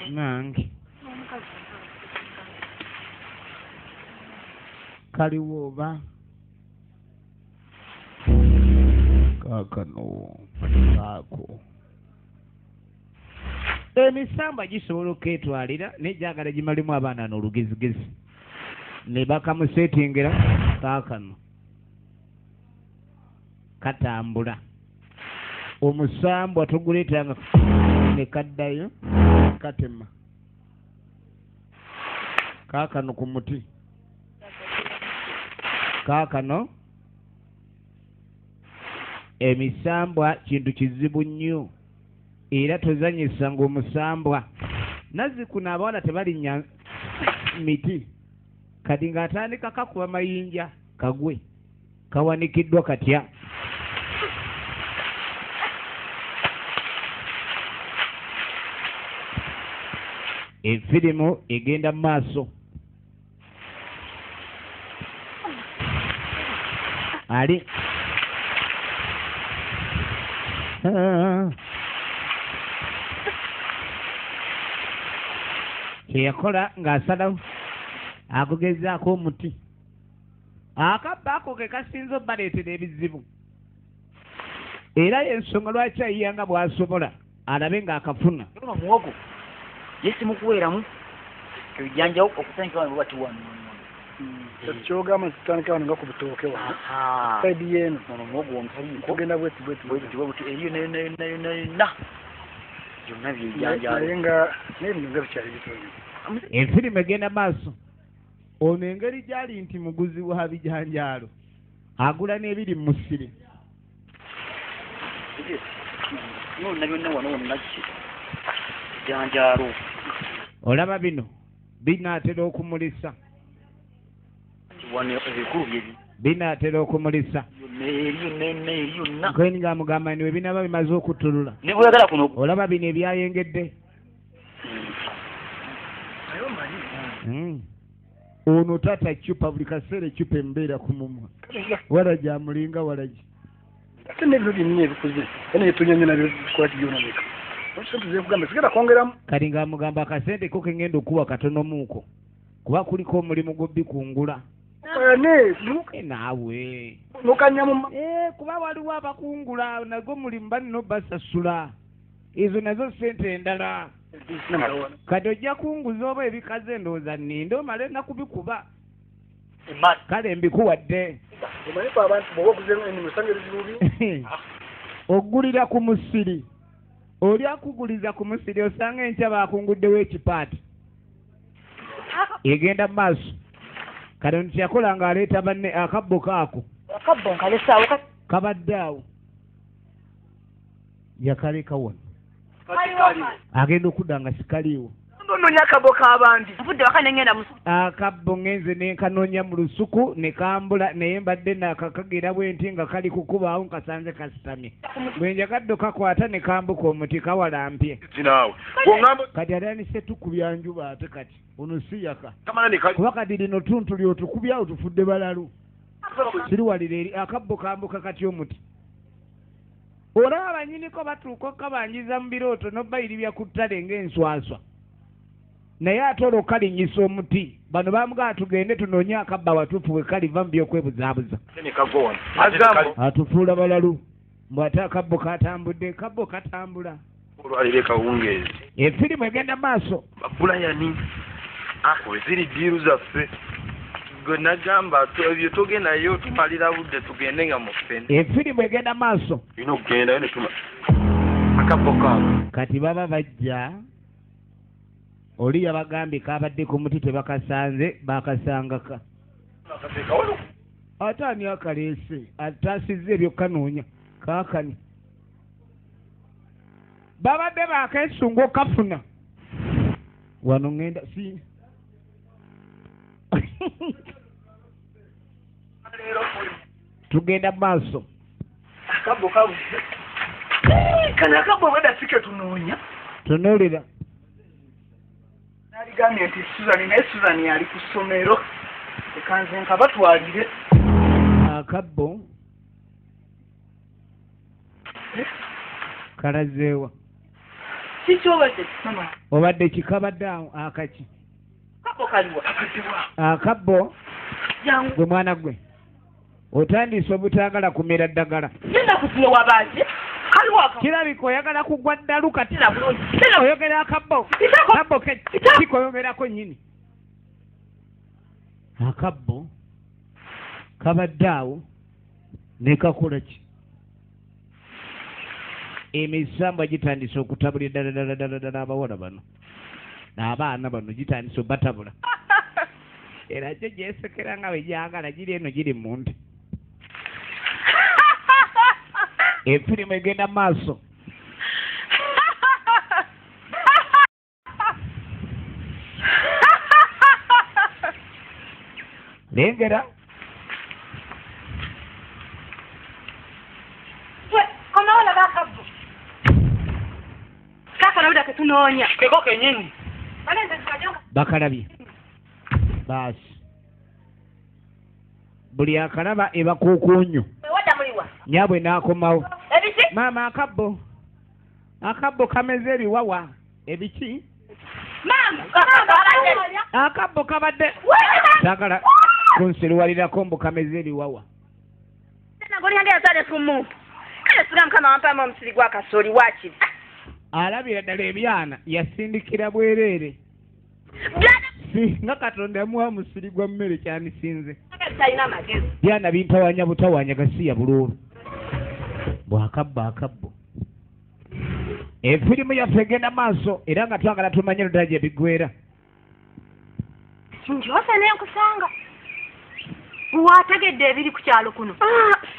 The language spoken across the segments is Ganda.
nange kaliwo oba kaakano kaako emisamba gisobola oketwalira nejagala gimalimu abaana n'olugezigezi ne bakamusetingera kaakano katambula omusambwa toguleetanga ne kaddayo katema kaakano ku muti kaakano emisambwa kintu kizibu nnyo era tozanyisa ng'omusambwa nazzikuno abawala tebalinnya miti kati ng'atandika kakuba mayinja kagwe kawanikiddwa katya efirimu egenda mu maaso ali kyeyakola ng'asalawo akugezaako omuti akabba ako ke kasinza obbaleetera ebizibu era y'ensonga lwaki ayiyanga bw'asobola alabe ng'akafuna muwogo yesimukuweeramu ebijanjawo okutandika wano bwati wano kyogamba kitandika wano nga ku butooke wano saidi yeeno ono muwogo womusaliiko tugenda bwetu eriyo nayona byonna byebijanjaalo naye nga n'ebino nga bikyali bitono enfirimu egenda maaso ono engeri gyali nti muguzi wa bijanjaalo agula n'ebiri mu musiri nonna byonna wano wonnaki bijanjaalo olaba bino binaatera okumulisa wano ebikulu byebi binaatera okumulisa eriyonna nkeni nga mugamba niwe binaba bimaze okutulula nebweyagala kuno olaba bino ebyayengedde ono tata cupa buli kaseera ecupa embeera ku mumwa walaji amulinga walaji ate n'ebiro byonna ebikuze era yetunyanye nabyo bikola kibyonabeka okugamba sigenda kwongeramu kati nga mugamba akasente ko kengenda okuwa katono muuko kuba kuliko omulimu gw'obbikungula naawe nokanyamu kuba waliwo abakungula nagwo mulimu balina obbasasula ezo nazo sente endala kati ojja kunguza oba ebikaze endowooza nninde omale nakubikuba kale mbikuwadde omanyiku abantu bwoba oguze enimusanga ebizibubi oggulira ku musiri oli akuguliza ku musiri osanga enkya bakunguddewo ekipaati egenda mu maaso kati ono kyeyakola ng'aleeta banne akabbo kaako akabbo nkalesaawo kabadde awo yakaleka wano agenda okudda nga sikaliiwo nonya akabbo k'abandi nvudde waka nengenda mu akabbo ngenze nenkanoonya mu lusuku ne kambula naye mbadde nakakagira bwe nti nga kali kukubaawo nkasanze kasitamye bwe njagadde kakwata ne kambuka omuti kawalampye kati alanise tukubya njuba ate kati ono siyaka kuba kati lino tuntu lyotukubyawo tufudde balalu siriwalira eri akabbo kambuka kati omuti olaba abanyiniko batuuka okabanjiza mu birooto n'obbayiribya ku ttale ng'enswaswa naye ate olwo kalinyisa omuti bano bamugaa tugende tunoonye akabba watuufu bwe kaliva mu byokwebuzaabuza atufuula balalu mbw ate akabbo katambudde kabbo katambula olwalire kawungeezi efirimu egenda maaso babulayani weziri diiru zaffe gwe nagamba ebyo tugendayo tumalira budde tugende nga mu ffene efirimu egenda maaso olina okugendayo netuma akabbo kaabo kati baba bajja oli yabagambye kabadde ku muti tebakasanze bakasangaka ate ani akaleese atasizza ebyokanoonya kaakani babadde bakeesunga okafuna wano ŋŋenda si tugenda maaso akabbo kabuze kano akabbo bwedasike tunoonya tunuulira naligambye nti Suzani naye Suzani yali ku ssomero ekanze nka batwalire akabbo kalazeewa Kikyobese mama. Obadde kikabadde awo akaki. Kako kaliwa. Akabbo. Jangu. Gwe mwana gwe. Otandise obutagala kumera ddagala. Nenda kutulo wabazi. Kaliwa. Kirabika oyagala kugwa ddalu kati. Tira bulungi. Oyogera akabbo. Akabbo kikoyogerako nnyini. Akabbo kabadde awo ne kakola ki? Emisambwa gitandise okutabulira ddala abawala bano n'abaana bano gitandise obatabula era kyo gyesekera nga bwe gyagala giri eno giri mu nte efirimu egenda mu maaso. Lengera konaona bakabbu kakonawuda ketunoonya keko kenyini bakalabye baasi buli akalaba ebakuukuunyo nyabwe n'akomawo maama akabbo kameze ebiwawa ebiki akabbo kabadde sagala kunsiruwalirako mbu kameze ebiwawa alabira ddala ebyana yasindikira bwereere nga Katonda yamuwa musiri gwa mmere kyanisinze byana bintawanya butawanya gasiya bululu bwakabbo efirimu yaffe egenda maaso era nga twagala tumanye ddala gye biggwera. Njose nenkusanga wategedde ebiri ku kyalo kuno.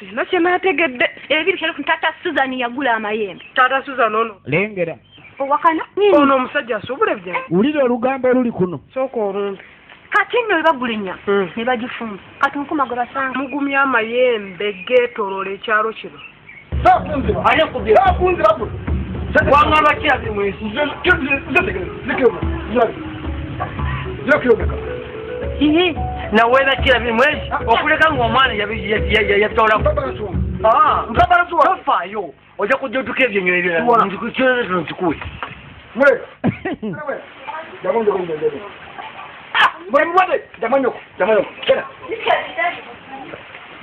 Sino kye nategedde ebiri kyalo kuno. Tata Susan yagula amayembe. Tata Susan ono lengera owakana ono omusajja asobole bye wulira olugambo oluli kuno sooka olumbe kati nno webagula ennya ne bagifumba kati nkuma gwe basanga mugumya amayembe geetooloola ekyalo kino. Wangamba kirabi mwezi naweza kirabi mwezi okuleka ng'omwana yabitoolako tofaayo ojja kujja otuka ebyo nkikuwe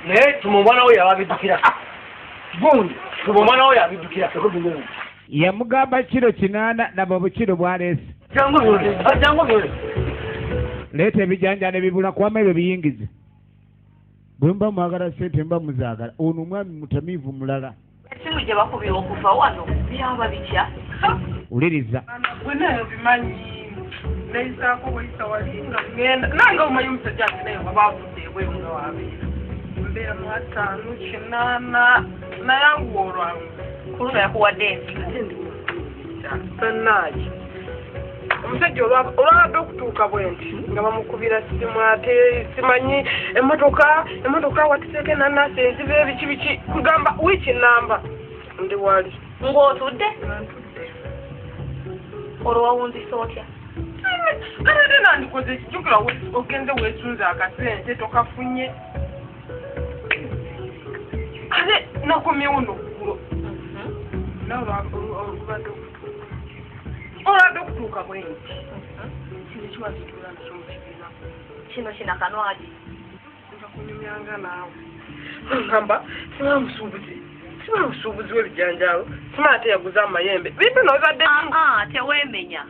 naye tuma omwana we yababidukira tuma omwana we yabidukira yamugamba kiro 8 nabo bukiro bwaleese jangu leeta ebijanja ne bibula kwama ebyo biyingize bwe mba mwagala sente mba muzaagala ono omwami mutamiivu mulala ekimu gye bakubira okuva wano byaba bitya uliriza bwenayo bimanyi neyisaako bweyisa wali nga ngenda nange omanyi omusajja ati naye nga baavudde ebweru nga wabeera mbeera mu 5 8 nayanguwa olwangu kuluna yakuwadde ensi sennaaki omusajja olwabadde okutuuka bwe nti nga bamukubira simu ate simanyi emmotoka watuseeko enanasi enziba ebiki kugamba wiiki namba ndi wali ng'otudde olwo wawunzise otya ate nandikoze ekijjukira ogenze weesunze akasente tokafunye ate nakomyewo nokkulo nawe olwabadde okutuuka bwe nti kino kiwazitula nakyo mu kibiina kino kinakanwagi nja kunyumyanga naawe ngamba siba musuubuzi w'ebijanjaalo siba ate yaguza amayembe bipi nozadde teweemenya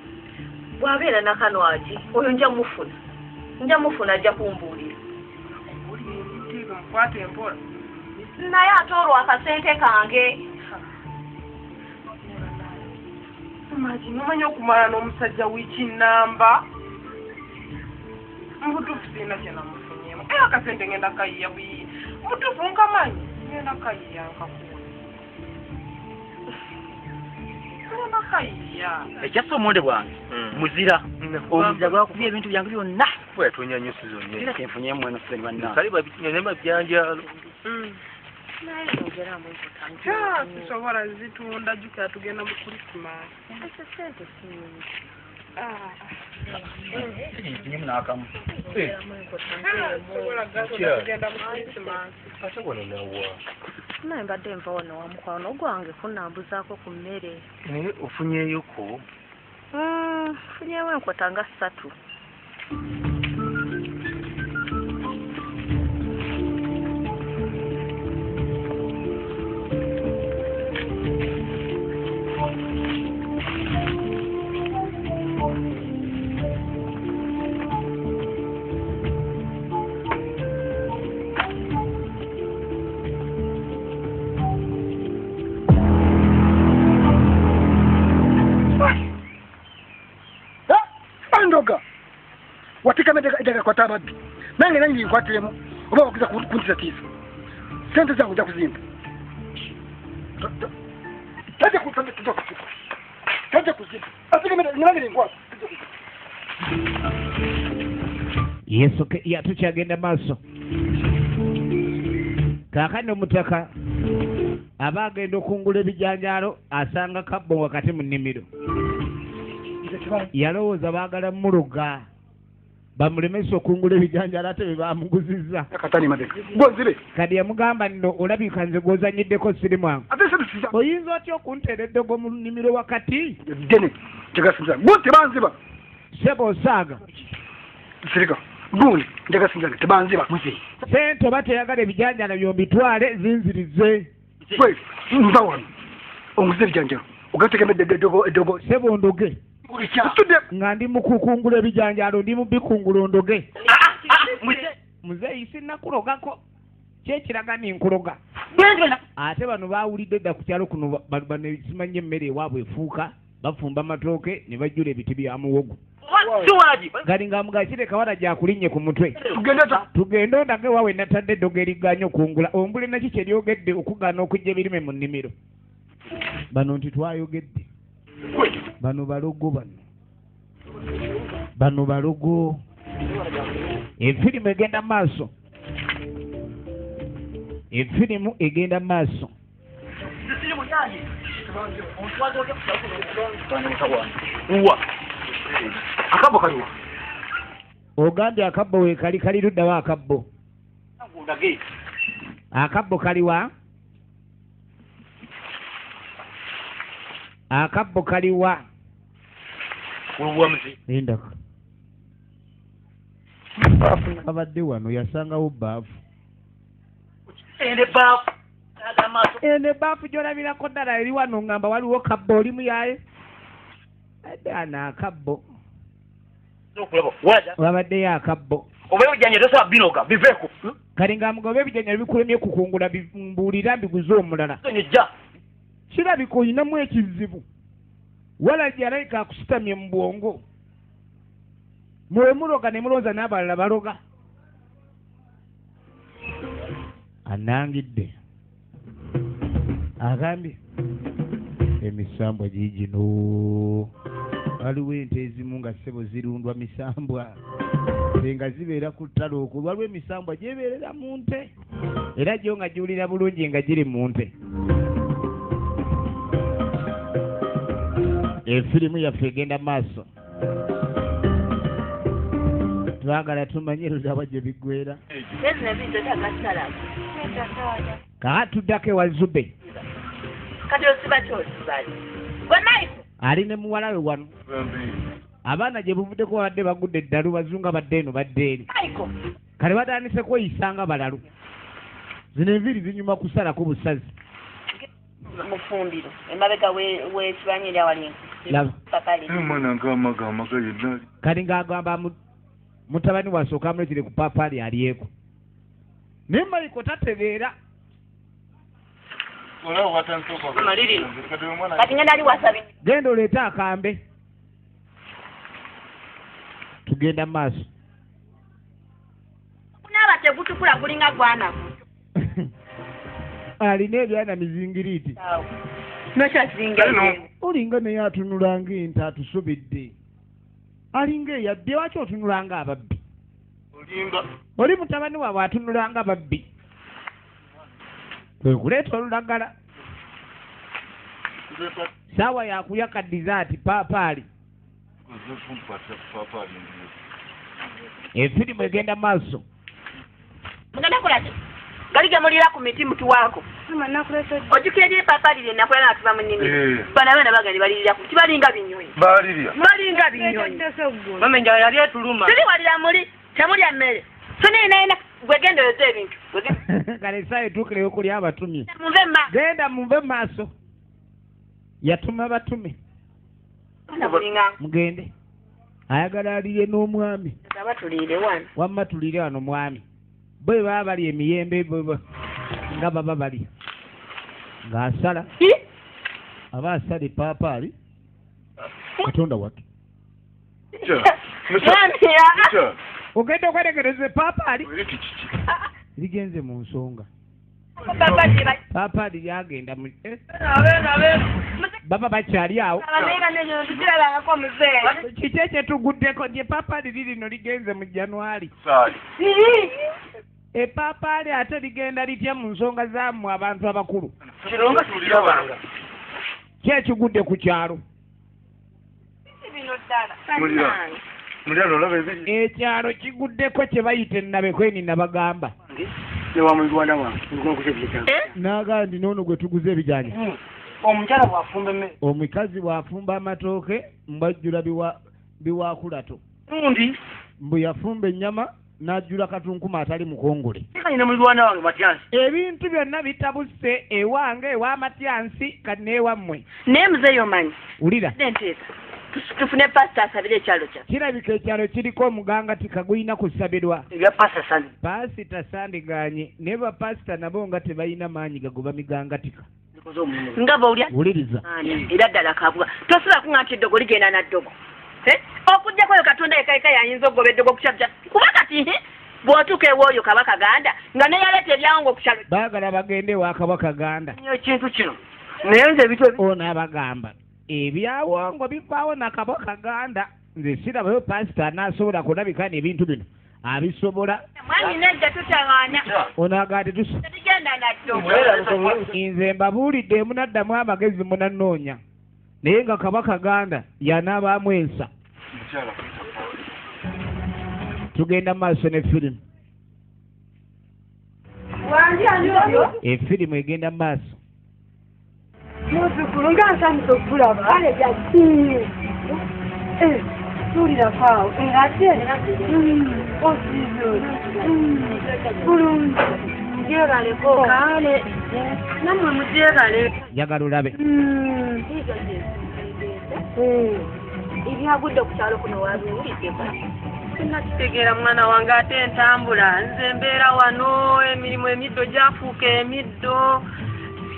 bw'abeera nakanwagi oyo nja mufuna ajja kumbuulira mukwate empola naye ate olwo akasente kange Imagine mumanye okumala n'omusajja wiiki namba mubutuufu sirina kye namufunyeemu era akasente ngenda kayiya buyiye mubutuufu nkamanyi ngenda kayiya nkakuwa ngenda kayiya ekyassa omuwonde bwange muzira omuzira gwakubya ebintu byange byonna wetunyanyusi zonna era kenfunyeemu eno sente bannange kali babitinya ne mabyanjalo sisobola zitunda jjukira tugenda mu Krismasi nakamu sobola tugenda mu Krismasi ate wano nawa naye mbadde nva wano wa mukwano gwange kunnambuzaako ku mmere. Naye ofunyeeyoko? Funyeewo enkota nga 3. Ndoga watika medeka kwa tabadde nange nange nkwatiremu oba wakiza kuntisa kisa sente zangu za kuzimba taje kuzimba asike nange ngwa Yesu yatukyagenda maaso kaakano mutaka aba agenda okungula ebijanjaalo asanga kabbo wakati mu nnimiro yalowooza baagala muluga bamulemesa okungula ebijanjaalo ate bebamuguzizza kadi yamugamba nno olabika nze gw'ozanyiddeko siri mwangu oyinza otya okunteera eddogo mu nnimiro wakati ddene tegasinza bo tebanziba seba osaaga sirika gundi tegasinza tebanziba sente oba teyagala ebijanjaalo byombitwale zinzirize nva wano onguza ebijanjaalo ogategemedde eddogo seba ondoge nga ndi mukukungula ebijanjaalo ndi mubikungula ondoge muzeeyi sinnakulogako kyekiraga ninkuloga ate bano bawulidde dda ku kyalo kuno bano simanye emmere ewaabwe efuuka bafumba amatooke ne bajjula ebiti bya muwogo gali nga mugakire kawala gyakulinnye ku mutwe tugende ondage waawe natadde eddogo eriganya okungula ombule naki kyeryogedde okugaana okujja ebirime mu nnimiro bano nti twayogedde bano balogo bano balogo efirimu egenda maaso efirimu egenda maaso akabbo kaliwa ogambye akabbo weekali kali luddawo akabbo akabbo kaliwa akabbo kaliwa endaka abadde wano yasangawo baafu ene baafu gyolabirako ddala eri wano ngamba waliwo kabbo olimu yaye adde ana akabbo wabaddeyo akabbo oba ebijanja tosobola binoga biveeko kali nga mugoba ebijanja bikulemye kukungula mbuulira mbiguze omulala kirabika oyinamu ekizibu walajja alayika akusitamye mu bwongo mwe muloga ne mulowooza n'abalala baloga anangidde agambye emisambwa giigino waliwo ente ezimu nga ssebo zirundwa misambwa nga zibeera ku ttale okwo waliwo emisambwa gyebeerera mu nte era gyo nga giwulira bulungi nga giri mu nte efirimu yaffe egenda maaso twagala tumanye luzaba gye biggwera kaatuddako ewa zube ali ne muwala we wano abaana gye buvuddeko babadde bagudde eddalu bazunga badde eno badde eri kale batandise kweyisanga balalu zino enviiri zinyuma kusalako busazi mufumbiro emabega w'ekibanyi eryawali kali ng'agamba mutabani wasooka amuleetere ku paapaali alyeko naye maliko tategeera genda oleete akambe tugenda mu maaso kunaaba tegutukula gulinga gwanaku alina ebyana mizingiriiti olinga naye atunula ng'ente atusobedde alinga eyadde waki otunula nga ababbi oli mutabani waabwe atunula nga babbi kwe kuleeta olulagala saawa yakuyaka dizaati paapaali efirimu egenda maaso galige mulira ku miti mutu wako ojukira lye papali lye nakola natuva mu nnimi bana bana bagandi balirira ku kibalinga binyonyi balinga binyonyi mama njala yali etuluma tuli walira muli temulya mmere tuninaina gwegendereza ebintu kale saa etuukire okulya abatumye muve ma genda muve maaso yatuma batume mugende ayagala alire n'omwami wamma tulire wano mwami bwe baba bali emiyembe nga baba bali ng'asala aba asala epaapaali katonda watu ogenda okwetegereza epaapaali ligenze mu nsonga paapaali lyagenda mu baba bakyali awo kiki ekyetuguddeko gye paapaali lirino ligenze mu Januari epaapaali ate ligenda litya mu nsonga zammwe abantu abakulu kyekigudde ku kyalo ekyalo kiguddeko kye bayita ennabekweni nabagamba naga ndi noono gwe tuguze ebijanja omukyala bw'afumba emmere omukazi bw'afumba amatooke mbajjula biwaakulato mbu yafumba ennyama n'ajjula katunkuma atali mukongole ebintu byonna bitabuse ewange ew'amatyansi kati n'ewammwe naye muzeeyo manyi wulira tufune pasita asabire ekyalo kya kirabika ekyalo kiriko omugangati kagulina kusabirwa ebya pasita sandiganye naye bapasita nabo nga tebalina maanyi gagoba migangatika nga bawulya wuliriza era ddala kabuga tosobola kuŋŋa nti eddogo ligenda na ddogo okujjako oyo katonda yekaika yayinza okugoba eddogo kukyabya kuba kati bw'otuuka ew'oyo kabaka ganda nga neyaleeta ebyawongo ku kyalo baagala bagende ewa kabaka ganda ekintu kino naye nze ebintu ono abagamba ebyawongo bivaawo na kabaka ganda nze sirabayo pasita anaasobola kulabika n'ebintu bino abisobola mwanyi nejja tutawaana ono agati tegenda na ddogo nze mbabuulidde munaddamu amagezi munannoonya naye nga kabaka ganda yanaabaamu ensa tugenda mu maaso ne firimu efirimu egenda mu maaso muzukulu nga nsanyusa okulaba aleja tulirako awo ngate osizo bulungi jebaleko kale namwe mujebale njagala olabe ebyagudde ku kyalo kuno wabiwuliddeko nakitegeera mwana wange ate entambula nze mbeera wano emirimu emiddo gyafuuka emiddo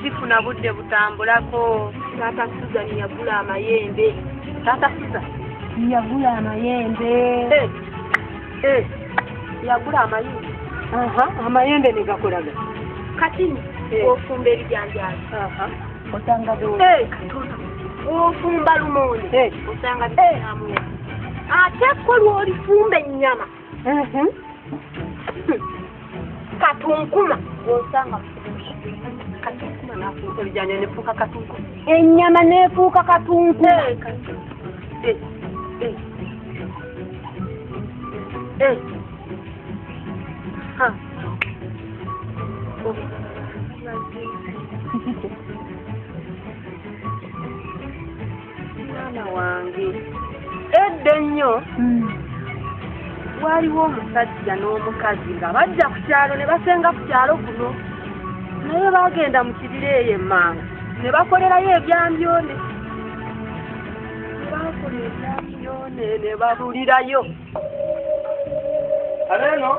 sifuna budde butambulako taata Suzan yagula amayembe taata Suzan yagula amayembe yagula amayembe amayembe negakolaga kati ofumba ebijanjalo osanga ofumba lumonde osanga bitamu ate ko lwolifumba ennyama katunkuma osanga katunkuma nafuuka ebijanja nefuuka katunkuma ennyama nefuuka katunkuma mwana wange edda ennyo waliwo omusajja n'omukazi nga bajja ku kyalo ne basenga ku kyalo kuno naye bagenda mu kibira eyo emmanga ne bakolerayo ebyambyone ne babulirayo aleno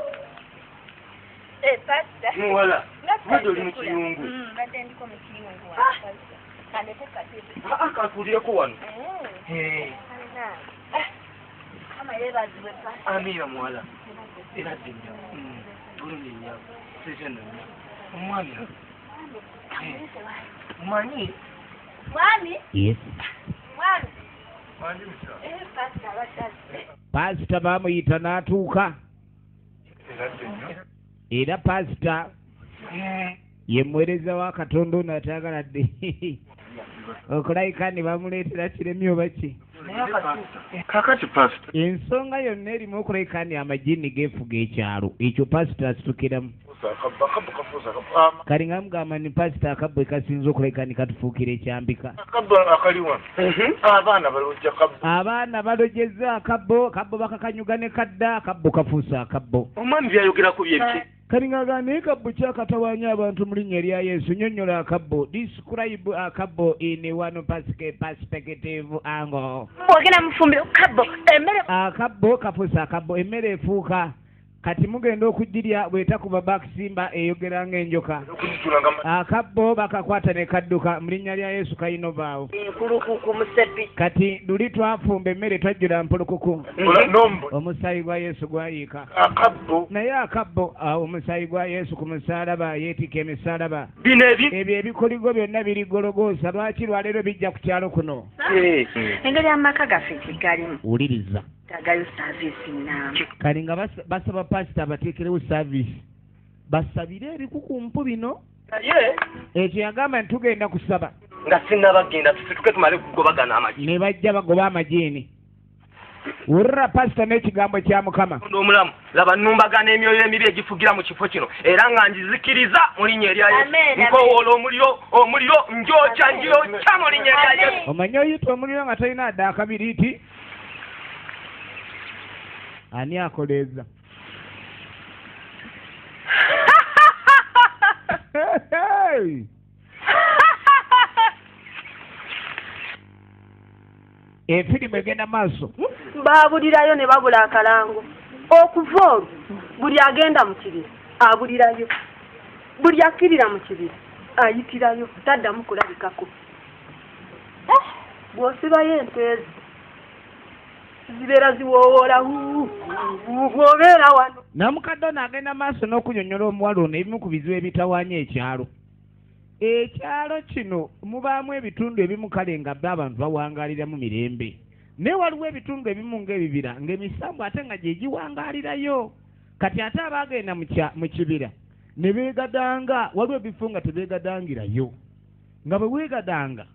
pasita muwala budde oli mu kiyungu badde ndiko mu kiyungu kakulireko wano amira muwala era ddenya bulungi nnyo seseno nnyo omwami mumanyi mwami yes mwami pasita bamuyita n'atuuka era pasita ye muweereza wa Katonda ono atagaladde okulayika ne bamuleetera kiremi oba ki kakati pastor ensonga yonna erimu okulabika nti amagini geefuga ekyalo ekyo pasita asitukiramu kali nga mugamba ni pasita akabbo ekasinza okulabika ni katufuukira ekyambika abaana balojeza akabbo bakakanyuga ne kadda akabbo kafuusa akabbo omwami byayogera ku byebiki kali nga naye kabbo kyakatawaanya abantu mu linnya lya yesu nyonnyola akabbo describe akabbo in one perspective angle ogenda mufumbiro kabbo emmere akabbo kafuusa akabbo emmere efuuka kati mugenda okugirya bwetakuba bakisimba eyogera ng'enjoka akabbo bakakwata ne kadduka mu linnya lya yesu kayinovaawo enkulukuku musebbi kati luli twafumba emmere twajjula mpulukuku omusaayi gwa yesu gwayiika naye akabbo omusaayi gwa yesu ku musaalaba yeetika emisaalaba ebyo ebikoligo byonna birigologoosa lwaki lwaleero bijja ku kyalo kuno engeri amaka gaffe tegalimu wuliriza tagayo saavisi nnamba kali nga basaba pasita abateekerewo saavisi basabire ebikukumpu bino ekyo yagamba nti tugenda kusaba nga sinnabagenda tusituke tumale kugobagana amagi ne bajja bagoba amajiini wulira pasita n'ekigambo kya mukama omulamu laba nnumbagana emyoyo emibi egifugira mu kifo kino era nga njizikiriza mu linnya erya yesu nkowoola omuliro njokya mu linnya erya yesu omanye oyita omuliro nga talina adde akabiriiti ani akoleeza efirimu egenda maaso baabulirayo ne babula akalango okuva olwo buli agenda mu kibira abulirayo buli akkirira mu kibira ayitirayo taddamu kulabikako bw'osibayo enteezi zibeera ziwoowoola bw'obeera wano namukadde ono agenda maaso n'okunyonnyola omuwala ono ebimu ku bizibu ebitawaanya ekyalo kino mubaamu ebitundu ebimu kale nga abantu bawangaaliramu mirembe naye waliwo ebitundu ebimu ng'ebibira ng'emisambu ate nga gye giwangaalirayo kati ate abaagenda mu kibira ne beegadanga waliwo ebifo nga tebeegadangirayo nga bwe weegadanga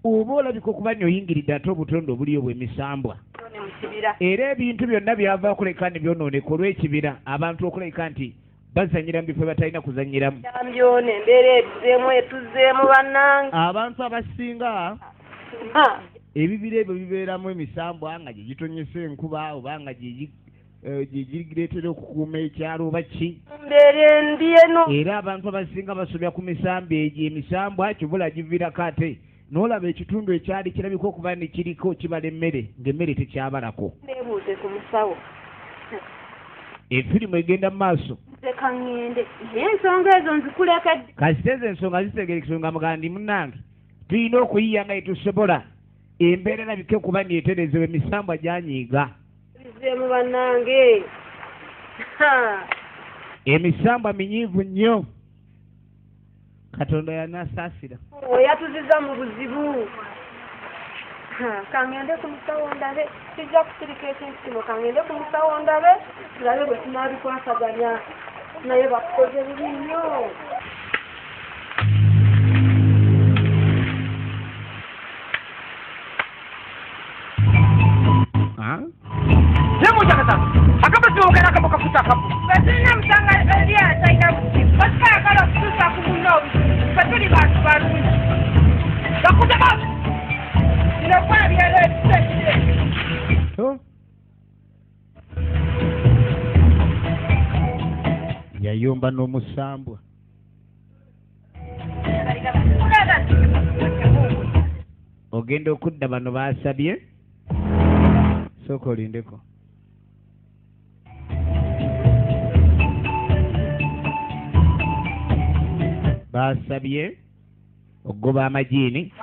oba olabika okuba nyoyingiridde ate obutonde obuliyo bw'emisambwa era ebintu byonna byava okuleka ne byonooneka olw'ekibira abantu okuleka nti bazanyira mu bifo batalina kuzanyiramu byona embeera etuzeemu etuzeemu bannange abantu abasinga ebibira ebyo bibeeramu emisambwa nga gye gitonyesa enkuba oba nga gye gireetera okukuuma ekyalo oba ki mbeera endi eno era abantu abasinga basobya ku misambo egyo emisambwa kibula giviirako ate n'olaba ekitundu ekyali kirabika okuba ne kiriko kibala emmere ng'emmere tekyabalako neebuuze ku musawo efirimu egenda mu maaso leka ŋŋende naye ensonga ezo nzikulekedde kasita ezo ensonga zitegerekese nga mugandi munnange tulina okuyiya nga yetusobola embeera erabike okuba neeterezebwa emisambwa gyanyiiga bizeemu bannange emisambwa minyiivu nnyo katonda yanasaasira oyatuziza mu buzibu kangende ku musawo ndabe kijja kusirika ekinsimo kangende ku musawo ndabe tulabe bwe tunaabikwasaganya naye bakukoze bubi nnyo nemujakata akabasiwogera akabo kafuta akabo betulina musanga eri atalina buzibu batukayagala okutuusa ku muno obuzibu betuli bantu balungi bakutaba nokola byero ebisekire yayomba n'omusambwa ogenda okudda bano baasabye sooka olindeko baasabye okugoba amajiini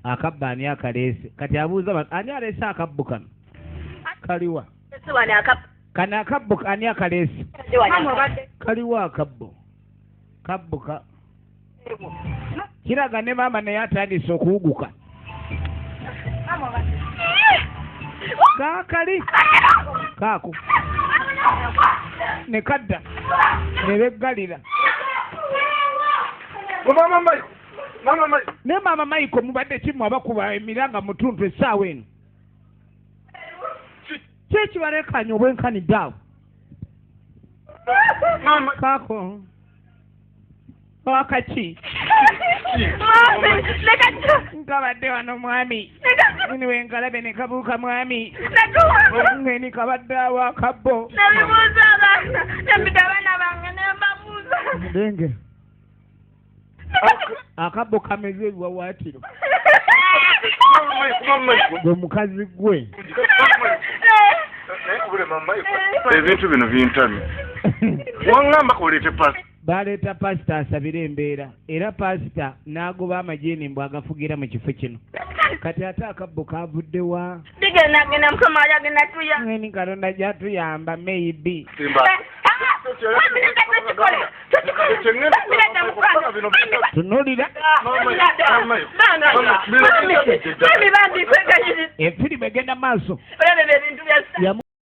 akabba ani akaleese kati abuuza ani aleese akabbu kano kaliwa kano akabbu ani akaleese kaliwa akabbo kabbuka kiraga ne maama naye atandise okuwuguka kaakali kaako ne kadda ne beggalira ne maama Maiko mubadde kimu abakuba emiranga mutuntu essaawa eno kyekibalekanya obwenkanidde awo kaako wakaki nkabadde wano mwami niwe nkalabe ne kabuuka mwami ngeni kabadde awo akabbo nabibuuza abaana nembita abaana bange nembabuuza denge akabbo kameze ebiwawaatiro gwe mukazi gwe ebintu bino bintamye waŋŋamba koleete pasi baleeta pasita asabire embeera era pasita n'agoba amajeeni mbw agafugira mu kifo kino kati ate akabbo kavuddewa digendagenda mukama ali agenda tuya ngeni katonda gyatuyamba maybe tunulira efirimu egenda maaso